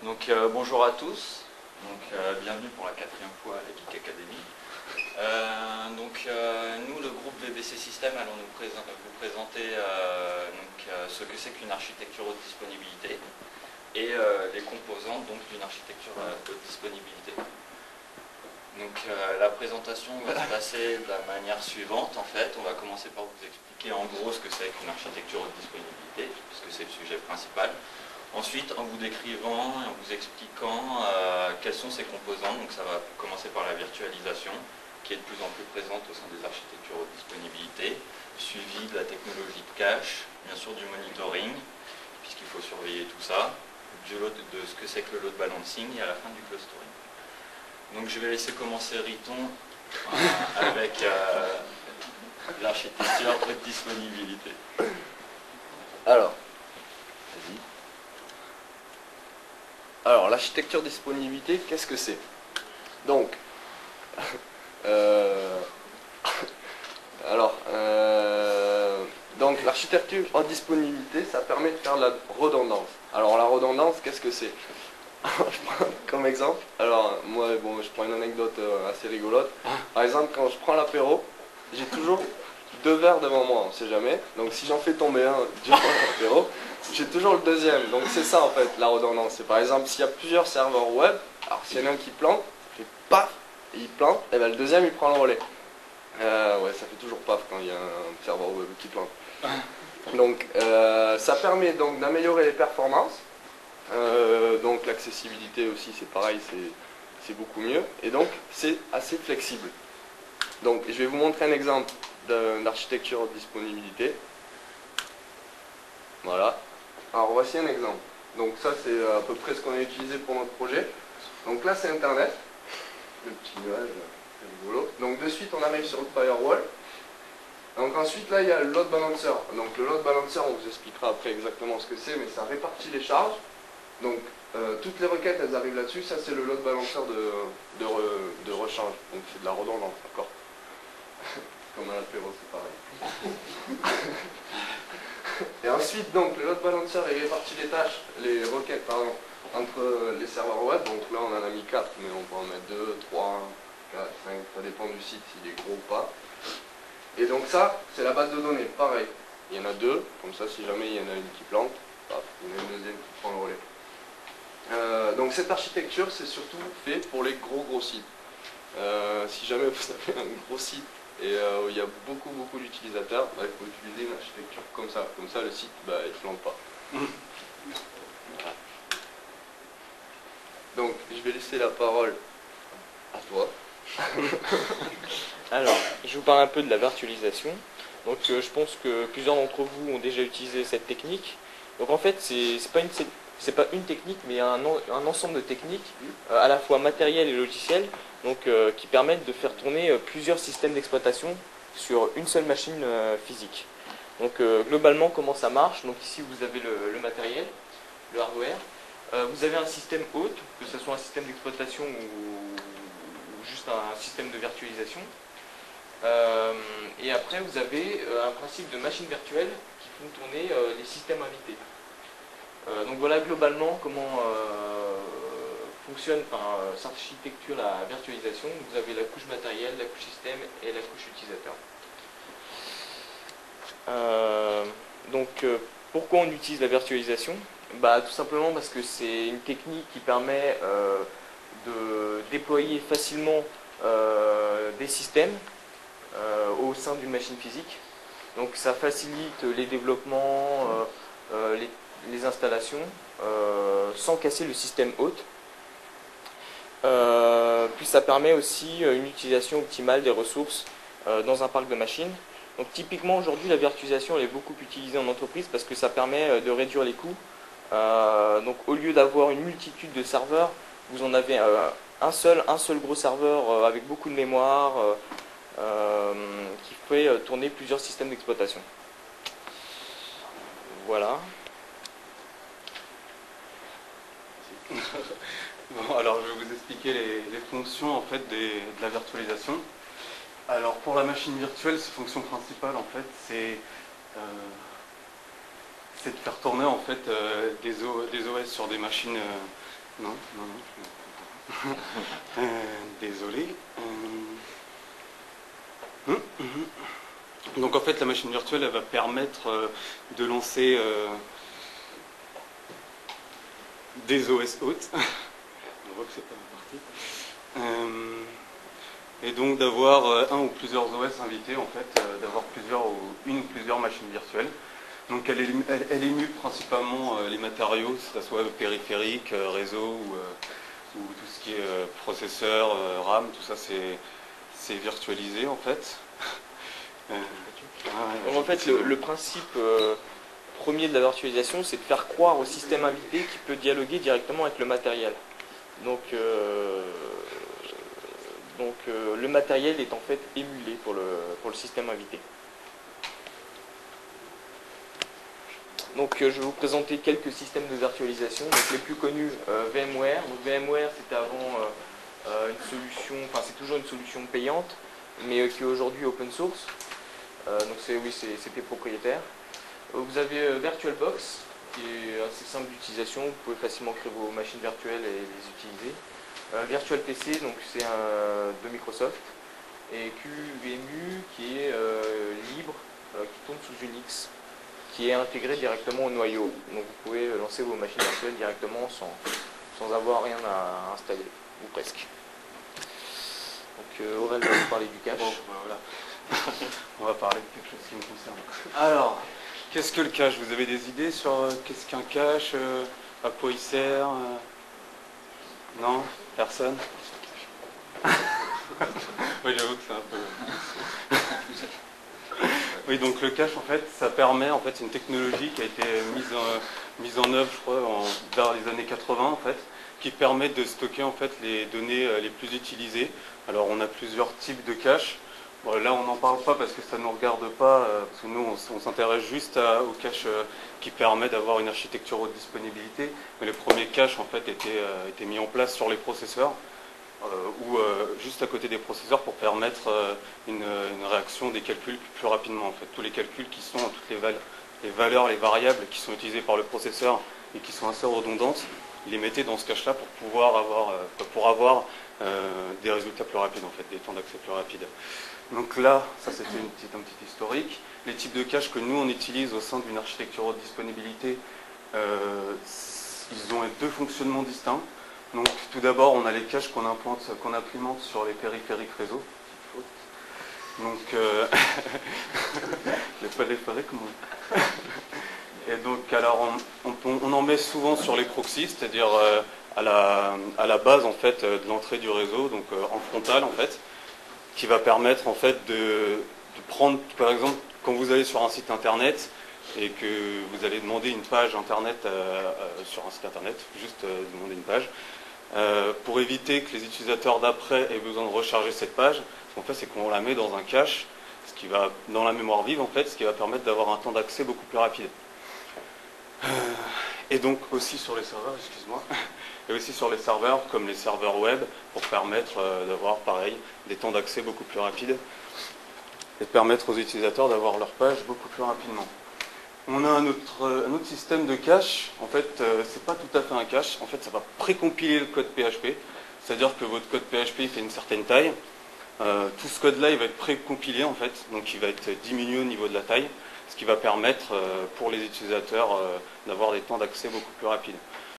Bonjour à tous, bienvenue pour la 4e fois à la Geek Academy. Nous, le groupe VBC System, allons vous présenter ce que c'est qu'une architecture haute disponibilité et les composantes d'une architecture haute disponibilité. La présentation va se passer de la manière suivante. En fait, on va commencer par vous expliquer en gros ce que c'est qu'une architecture haute disponibilité, puisque c'est le sujet principal. Ensuite, en vous décrivant et en vous expliquant quelles sont ses composantes, donc ça va commencer par la virtualisation, qui est de plus en plus présente au sein des architectures haute disponibilité, suivi de la technologie de cache, bien sûr du monitoring, puisqu'il faut surveiller tout ça, de ce que c'est que le load balancing et à la fin du clustering. Donc je vais laisser commencer Riton avec l'architecture haute disponibilité. Alors, vas-y. Alors, l'architecture disponibilité, qu'est-ce que c'est? Donc, l'architecture en disponibilité, ça permet de faire de la redondance. Alors, la redondance, qu'est-ce que c'est? Je prends comme exemple, alors moi, je prends une anecdote assez rigolote. Par exemple, quand je prends l'apéro, j'ai toujours 2 verres devant moi, on ne sait jamais. Donc, si j'en fais tomber un durant l'apéro, j'ai toujours le deuxième. Donc c'est ça en fait la redondance. C'est par exemple s'il y a plusieurs serveurs web, alors s'il y en a un qui plante, fait paf, et il plante, et bien le deuxième il prend le relais. Ouais, ça fait toujours paf quand il y a un serveur web qui plante. Donc ça permet donc d'améliorer les performances. Donc l'accessibilité aussi c'est pareil, c'est beaucoup mieux. Et donc c'est assez flexible. Donc je vais vous montrer un exemple d'architecture de disponibilité. Voilà. Alors voici un exemple. Donc ça c'est à peu près ce qu'on a utilisé pour notre projet. Donc là c'est Internet. Le petit nuage, c'est rigolo. Donc de suite on arrive sur le firewall. Donc ensuite là il y a le load balancer. Donc le load balancer on vous expliquera après exactement ce que c'est, mais ça répartit les charges. Donc toutes les requêtes elles arrivent là-dessus. Ça c'est le load balancer de recharge. Donc c'est de la redondance, d'accord. Comme un apéro, c'est pareil. Et ensuite, donc, le load balancer il répartit les requêtes, entre les serveurs web. Donc là, on en a mis 4, mais on peut en mettre 2, 3, 4, 5, ça dépend du site, s'il est gros ou pas. Et donc ça, c'est la base de données, pareil. Il y en a 2, comme ça, si jamais il y en a une qui plante, paf, il y en a une deuxième qui prend le relais. Donc cette architecture, c'est surtout fait pour les gros sites. Si jamais vous avez un gros site, et il y a beaucoup d'utilisateurs, il faut utiliser une architecture comme ça. Comme ça, le site, il ne plante pas. Donc, je vais laisser la parole à toi. Alors, je vous parle un peu de la virtualisation. Donc, je pense que plusieurs d'entre vous ont déjà utilisé cette technique. Donc, en fait, c'est pas une technique, mais un ensemble de techniques, à la fois matérielles et logicielles, donc, qui permettent de faire tourner plusieurs systèmes d'exploitation sur une seule machine physique. Donc globalement comment ça marche, donc ici vous avez le matériel, le hardware, vous avez un système hôte, que ce soit un système d'exploitation ou juste un système de virtualisation, et après vous avez un principe de machine virtuelle qui font tourner les systèmes invités. Donc voilà globalement comment fonctionne par cette architecture la virtualisation. Vous avez la couche matérielle, la couche système et la couche utilisateur. Pourquoi on utilise la virtualisation? Tout simplement parce que c'est une technique qui permet de déployer facilement des systèmes au sein d'une machine physique. Donc ça facilite les développements, les installations, sans casser le système hôte. Puis ça permet aussi une utilisation optimale des ressources dans un parc de machines. Donc typiquement aujourd'hui la virtualisation elle est beaucoup utilisée en entreprise parce que ça permet de réduire les coûts. Donc au lieu d'avoir une multitude de serveurs, vous en avez un seul gros serveur avec beaucoup de mémoire qui fait tourner plusieurs systèmes d'exploitation. Voilà. Bon, alors je vais vous expliquer les fonctions en fait de la virtualisation. Alors pour la machine virtuelle, ses fonctions principales en fait, c'est de faire tourner en fait des OS sur des machines Non, non, non. Désolé. Donc en fait, la machine virtuelle, elle va permettre de lancer des OS hôtes. On voit que c'est pas la partie. Et donc d'avoir un ou plusieurs OS invités, en fait, d'avoir une ou plusieurs machines virtuelles. Donc elle émule principalement les matériaux, que ce soit périphérique, réseau ou tout ce qui est processeur, RAM, tout ça c'est virtualisé en fait. Donc en fait le principe premier de la virtualisation, c'est de faire croire au système invité qu'il peut dialoguer directement avec le matériel. Donc le matériel est en fait émulé pour le système invité. Donc je vais vous présenter quelques systèmes de virtualisation. Donc les plus connus, VMware. Donc VMware c'était avant une solution, enfin c'est toujours une solution payante, mais qui est aujourd'hui open source. Donc c'était propriétaire. Vous avez VirtualBox, qui est assez simple d'utilisation, vous pouvez facilement créer vos machines virtuelles et les utiliser. VirtualPC, donc c'est de Microsoft. Et QVMU qui est libre, qui tourne sous Unix, qui est intégré directement au noyau. Donc vous pouvez lancer vos machines virtuelles directement sans avoir rien à installer, ou presque. Donc Aurel va vous parler du cache. Bon, voilà. On va parler de quelque chose qui me concerne. Alors, qu'est-ce que le cache? Vous avez des idées sur qu'est-ce qu'un cache, à quoi il sert? Non? Personne? Oui, j'avoue que c'est un peu... Oui, donc le cache, en fait, ça permet, en fait, c'est une technologie qui a été mise en œuvre, je crois, vers les années 80, en fait, qui permet de stocker, en fait, les données les plus utilisées. Alors, on a plusieurs types de cache. Bon, là, on n'en parle pas parce que ça ne nous regarde pas, parce que nous, on s'intéresse juste au cache qui permet d'avoir une architecture haute disponibilité. Mais les premiers caches, en fait, étaient mis en place sur les processeurs, ou juste à côté des processeurs pour permettre une réaction des calculs plus rapidement. En fait, tous les calculs qui sont, toutes les valeurs, les variables qui sont utilisées par le processeur et qui sont assez redondantes, ils les mettaient dans ce cache-là pour pouvoir avoir des résultats plus rapides, en fait, des temps d'accès plus rapides. Donc là, ça c'était un petit historique. Les types de cache que nous on utilise au sein d'une architecture haute disponibilité, ils ont deux fonctionnements distincts. Donc tout d'abord, on a les caches qu'on implémente sur les périphériques réseau. Donc, je n'ai pas les périphériques, moi. Et donc, alors, on en met souvent sur les proxys, c'est-à-dire à la base en fait de l'entrée du réseau, donc en frontal en fait, qui va permettre en fait de prendre, par exemple, quand vous allez sur un site internet et que vous allez demander une page internet sur un site internet, juste demander une page, pour éviter que les utilisateurs d'après aient besoin de recharger cette page, ce qu'on fait c'est qu'on la met dans un cache, ce qui va dans la mémoire vive en fait, ce qui va permettre d'avoir un temps d'accès beaucoup plus rapide. Et donc aussi sur les serveurs, excuse-moi, et aussi sur les serveurs comme les serveurs web pour permettre d'avoir pareil des temps d'accès beaucoup plus rapides et permettre aux utilisateurs d'avoir leur page beaucoup plus rapidement. On a un autre système de cache, en fait c'est pas tout à fait un cache, en fait ça va précompiler le code PHP, c'est-à-dire que votre code PHP il fait une certaine taille, tout ce code-là il va être précompilé en fait, donc il va être diminué au niveau de la taille, ce qui va permettre pour les utilisateurs d'avoir des temps d'accès beaucoup plus rapides.